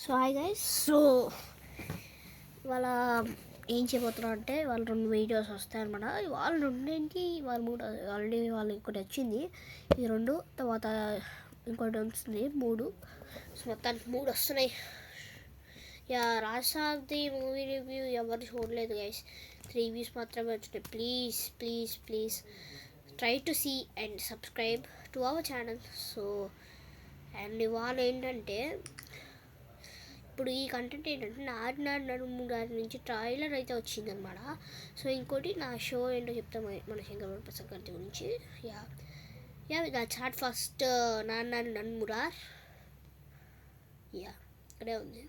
So hi guys. So వాళ్ళ ఏం చేయబోతున్నారు అంటే వాళ్ళు 2 వీడియోస్ వస్తాయన్నమాట. వాళ్ళు రెండింటికి వాళ్ళు 3 ఆల్రెడీ వాళ్ళు ఇంకోటి వచ్చింది, ఈ 2 తర్వాత ఇంకోటి వస్తుంది 3. సో మొత్తానికి 3 వస్తున్నాయి. రాసాది మూవీ రివ్యూ ఎవరు చూడలేదు గైస్, 3 వ్యూస్ మాత్రమే వచ్చినాయి. Please please please try to see and subscribe to our channel. So and ఇవాళ ఏంటంటే ఇప్పుడు ఈ కంటెంట్ ఏంటంటే నాడు గారి నుంచి ట్రైలర్ అయితే వచ్చిందనమాట. సో ఇంకోటి నా షో ఏంటో చెప్తాం మన శంకర్ ప్రసాద్ గారి గురించి. చాట్ ఫస్ట్ నాడు మురార్ ఇక్కడే ఉంది.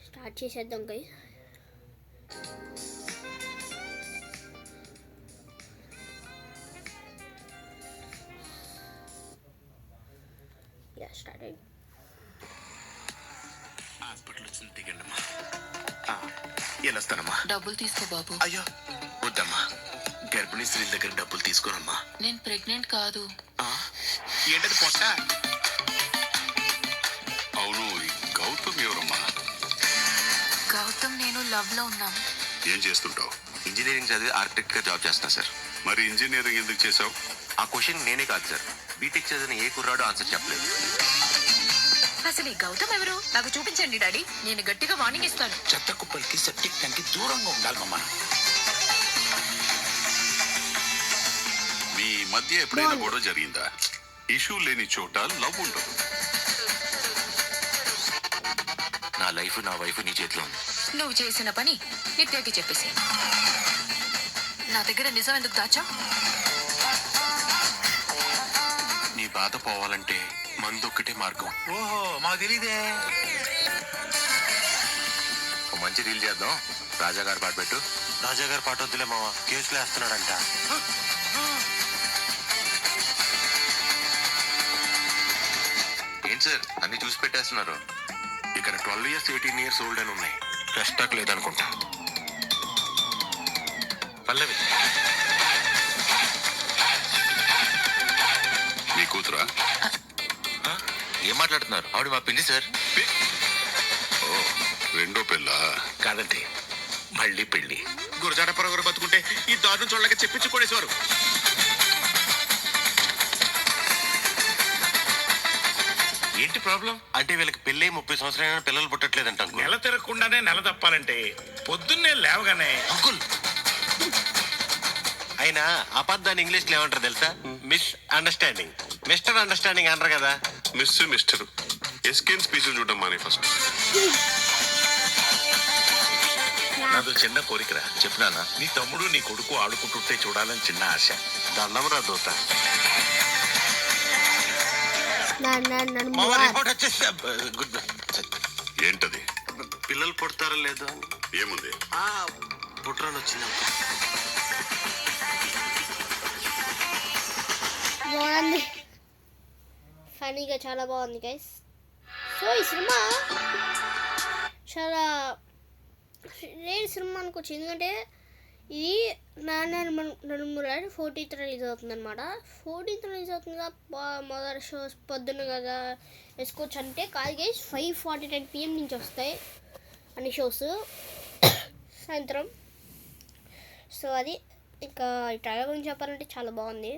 స్టార్ట్ చేసేద్దాం గై. స్టార్ట్ హాస్పిటల్ వచ్చింది, దిగండమ్మా. వెళ్ళొస్తానమ్మా. డబ్బులు తీసుకో బాబు. అయ్యో వద్దమ్మా, గర్భిణీ స్త్రీల దగ్గర డబ్బులు తీసుకోనమ్మా. నేను ప్రెగ్నెంట్ కాదు. ఏంటది పొట్ట? అవును, గౌతమ్ ఎవరమ్మా? గౌతమ్ నేను లవ్ లో ఉన్నాం. ఏం చేస్తుంటావు? ఇంజనీరింగ్ చదివి ఆర్కిటెక్ట్ గా జాబ్ చేస్తున్నా సార్. మరి ఇంజనీరింగ్ ఎందుకు చేసావు? ఆ క్వశ్చన్ నేనే కాదు సార్, బీటెక్ చదివిన ఏ కుర్రాడు ఆన్సర్ చెప్పలేదు. అసలు ఈ గౌతమ్ ఎవరు నాకు చూపించండి డాడీ, నేను గట్టిగా వార్నింగ్ ఇస్తాను. చెత్త కుప్పలకి సెప్టిక్ ట్యాంక్ కి దూరంగా ఉండాలి మమ్మ. మీ మధ్య ఎప్పుడైనా గొడవ జరిగిందా? ఇష్యూ లేని చోట లవ్ ఉండదు. నా లైఫ్ నా వైఫ్ నీ చేతిలో ఉంది. నువ్వు చేసిన పని నిత్యకి చెప్పేసి నా దగ్గర నిజం ఎందుకు దాచా? నీ బాధ పోవాలంటే మందు ఒక్కటే మార్గం. ఓహో, మాకు తెలీదే. ఓ మంచి డీల్ చేద్దాం. రాజాగారి పాట పెట్టు. రాజాగారి పాట వద్దులే మావా, కేసులు వేస్తున్నాడంట. ఏంటి సార్ అన్ని చూసి పెట్టేస్తున్నారు? ఇక్కడ 12 years 18 years ఓల్డ్ అని ఉన్నాయి. రెస్టాక్ లేదనుకుంటా. పల్లవి మీ కూతురా? ఏం మాట్లాడుతున్నారు? ఆవిడ మా పిండి సార్. ఓ, రెండో పిల్ల కాదండి, మళ్ళీ పెళ్లి. గురజాడ పొరగరు బతుకుంటే ఈ దారుణం చూడలేక చెప్పించుకోడేసేవారు. ఏంటి ప్రాబ్లం? అంటే వీళ్ళకి పెళ్ళి 30 సంవత్సరాలైనా పిల్లలు పుట్టట్లేదంట. నెల తిరగకుండానే నెల తప్పాలంటే పొద్దున్నే లేవగానే అంకుల్ అయినా అబద్ధాన్ని ఇంగ్లీష్ లో ఏమంటారు తెలుసా? Miss understanding. మిస్టర్ అండర్స్టాండింగ్ అంటారు కదా. మిస్టర్ ఎస్కేన్ స్పీచ్లు చూడడం మానే ఫస్ట్. నాది చిన్న కోరికరా. చెప్పినానా? నీ తమ్ముడు నీ కొడుకు ఆడుకుంటుంటే చూడాలని చిన్న ఆశ. దండం రా దోత. మురార్ వచ్చేసి గుడ్. ఏంటది? పిల్లలు పుడతారో లేదో ఏముంది? పుట్రాన్ వచ్చింది. బాగుంది, ఫనీగా చాలా బాగుంది గైస్. సో ఈ సినిమా చాలా రేర్ సినిమా అనుకోవచ్చు, ఎందుకంటే ఇది మురార్ 14th రిలీజ్ అవుతుంది అనమాట. 14th రిలీజ్ అవుతుంది కదా, మొదటి షోస్ పొద్దున్న కదా వేసుకోవచ్చు అంటే కాదు గైస్. 5:49 PM నుంచి వస్తాయి అన్ని షోస్ సాయంత్రం. సో అది ఇంకా ఈ ట్రైలర్ గురించి చెప్పాలంటే చాలా బాగుంది,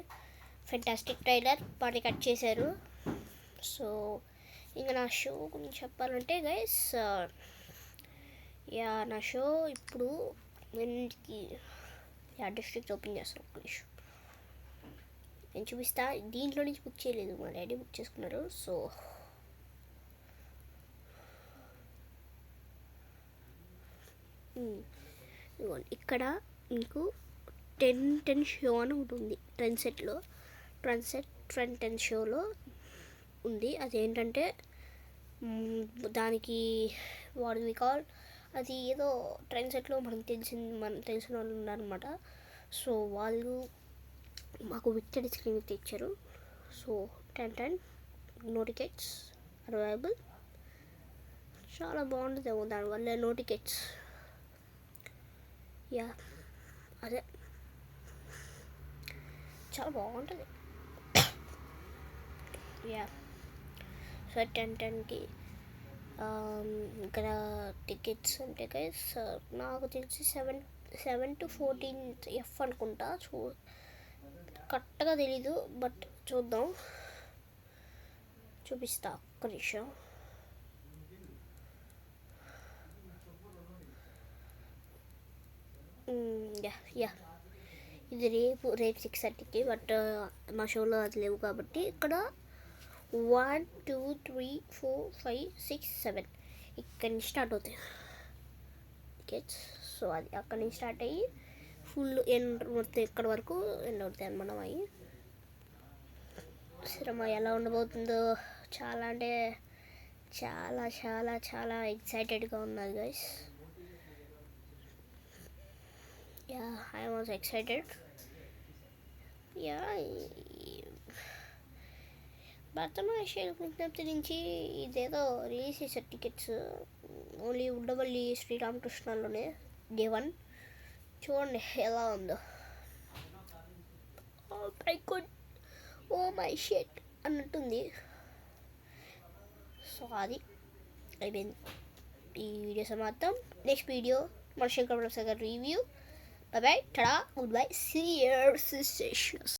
ఫెంటాస్టిక్ ట్రైలర్. పాటి కట్ చేశారు. సో ఇంకా నా షో గురించి చెప్పాలంటే గైస్, నా షో ఇప్పుడు ఇంటికి డిస్ట్రిక్ట్ ఓపెన్ చేస్తాను. ఒక నిమిషం నేను చూపిస్తా. దీంట్లో నుంచి బుక్ చేయలేదు, మా డాడీ బుక్ చేసుకున్నారు. సో ఇక్కడ మీకు 10 షో అని ఉంటుంది. ట్రెండ్ 10 షోలో ఉంది. అదేంటంటే దానికి వాడు కాల్, అది ఏదో ట్రైన్ సెట్లో మనకు తెలిసిన వాళ్ళు ఉన్నారనమాట. సో వాళ్ళు మాకు విక్టరీ స్క్రీన్ తెచ్చారు. So 10 no tickets available. చాలా బాగుంటుంది దానివల్ల నో టికెట్స్. అదే చాలా బాగుంటుంది. సో 10:10కి ఇక్కడ టికెట్స్ అంటే గైస్ నాకు తెలిసి 7 to 14 F అనుకుంటా. కరెక్ట్గా తెలీదు, బట్ చూద్దాం, చూపిస్తా ఒక్క నిమిషం. యా ఇది రేపు 6:30కి, బట్ మా షోలో అది లేవు కాబట్టి ఇక్కడ 1 2 3 4 5 6 7 ఇక్కడి నుంచి స్టార్ట్ అవుతాయి టికెట్స్. సో అది అక్కడి నుంచి స్టార్ట్ అయ్యి ఫుల్ ఎండ్ మొత్తం ఇక్కడ వరకు ఎండ్ అవుతాయి అన్నమాట. అవి సినిమా ఎలా ఉండబోతుందో చాలా అంటే చాలా చాలా చాలా ఎక్సైటెడ్గా ఉన్నది guys. Yeah I was excited. Yeah భరతనాట్య విజ్ఞప్తి నుంచి ఇదేదో రిలీజ్ చేశారు టికెట్స్, ఓన్లీ ఉండవల్లి శ్రీరామకృష్ణలోనే డే 1. చూడండి ఎలా ఉందో. ఓ మై షెట్ అన్నట్టుంది. సో అది అయిపోయింది ఈ వీడియో సమాప్తం. నెక్స్ట్ వీడియో మన శంకర్ ప్రసాద్ గారి review. Bye bye, ta-da, goodbye, see you,